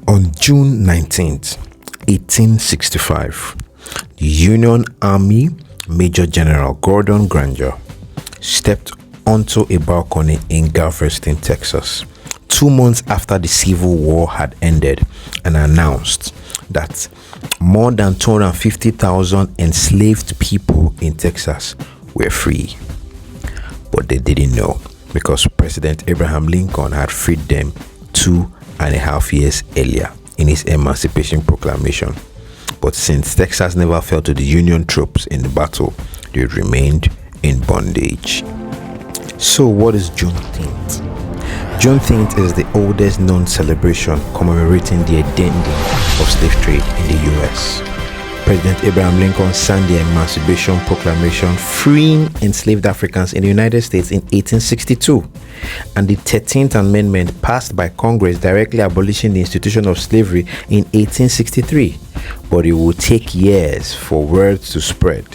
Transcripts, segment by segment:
On June 19th, 1865, the Union Army Major General Gordon Granger stepped onto a balcony in Galveston, Texas, 2 months after the Civil War had ended, and announced that more than 250,000 enslaved people in Texas were free. But they didn't know, because President Abraham Lincoln had freed them 2.5 years earlier in his Emancipation Proclamation. But since Texas never fell to the Union troops in the battle, they remained in bondage. So what is Juneteenth? Juneteenth is the oldest known celebration commemorating the ending of slave trade in the U.S. President Abraham Lincoln signed the Emancipation Proclamation freeing enslaved Africans in the United States in 1862, and the 13th Amendment passed by Congress directly abolishing the institution of slavery in 1863. But it would take years for word to spread.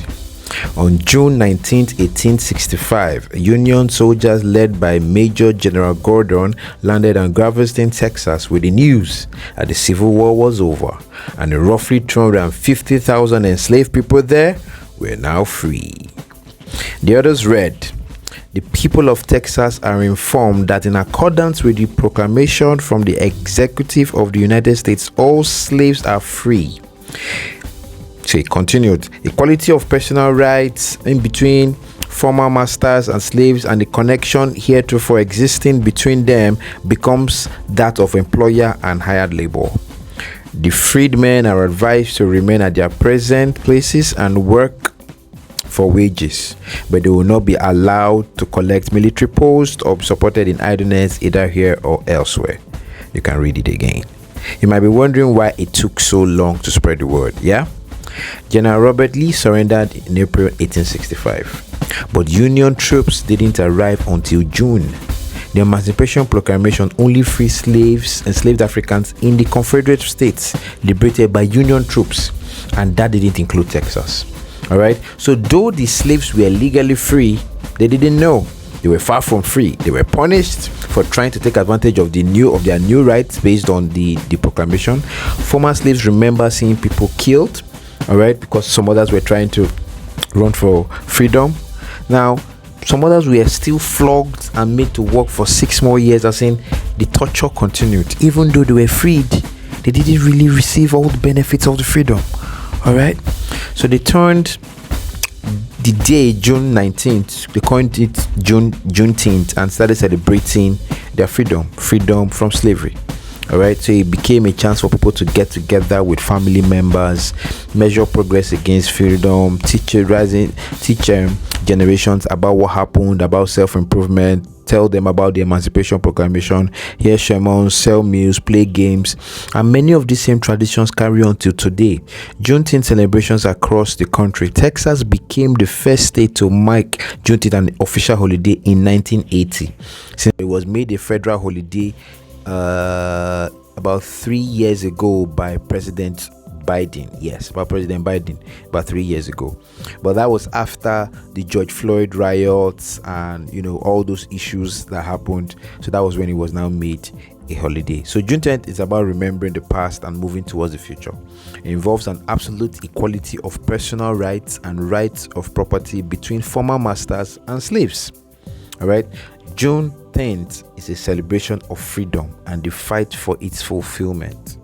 On June 19, 1865, Union soldiers led by Major General Gordon landed in Galveston, Texas with the news that the Civil War was over and the roughly 250,000 enslaved people there were now free. The others read, "The people of Texas are informed that in accordance with the proclamation from the Executive of the United States, all slaves are free." So he continued, "Equality of personal rights in between former masters and slaves, and the connection heretofore existing between them becomes that of employer and hired labor. The freedmen are advised to remain at their present places and work for wages, but they will not be allowed to collect military posts or be supported in idleness either here or elsewhere." You can read it again. You might be wondering why it took so long to spread the word, yeah? General Robert Lee surrendered in April 1865, but Union troops didn't arrive until June. The Emancipation Proclamation only freed enslaved Africans in the Confederate States liberated by Union troops, and that didn't include Texas. All right. So though the slaves were legally free, they didn't know. They were far from free. They were punished for trying to take advantage of their new rights based on the proclamation. Former slaves remember seeing people killed, all right, because some others were trying to run for freedom. Now, some others were still flogged and made to work for 6 more years, as in the torture continued. Even though they were freed, they didn't really receive all the benefits of the freedom. All right. So they turned the day June 19th, they coined it Juneteenth, and started celebrating their freedom from slavery. All right, so it became a chance for people to get together with family members, measure progress against freedom, teach generations about what happened, about self-improvement, tell them about the Emancipation Proclamation, hear sermons, sell meals, play games, and many of these same traditions carry on till today. Juneteenth celebrations across the country. Texas became the first state to make Juneteenth an official holiday in 1980, since it was made a federal holiday about 3 years ago by President Biden. Yes, by President Biden, about 3 years ago. But that was after the George Floyd riots and all those issues that happened. So that was when it was now made a holiday. So Juneteenth is about remembering the past and moving towards the future. It involves an absolute equality of personal rights and rights of property between former masters and slaves. All right. Juneteenth is a celebration of freedom and the fight for its fulfillment.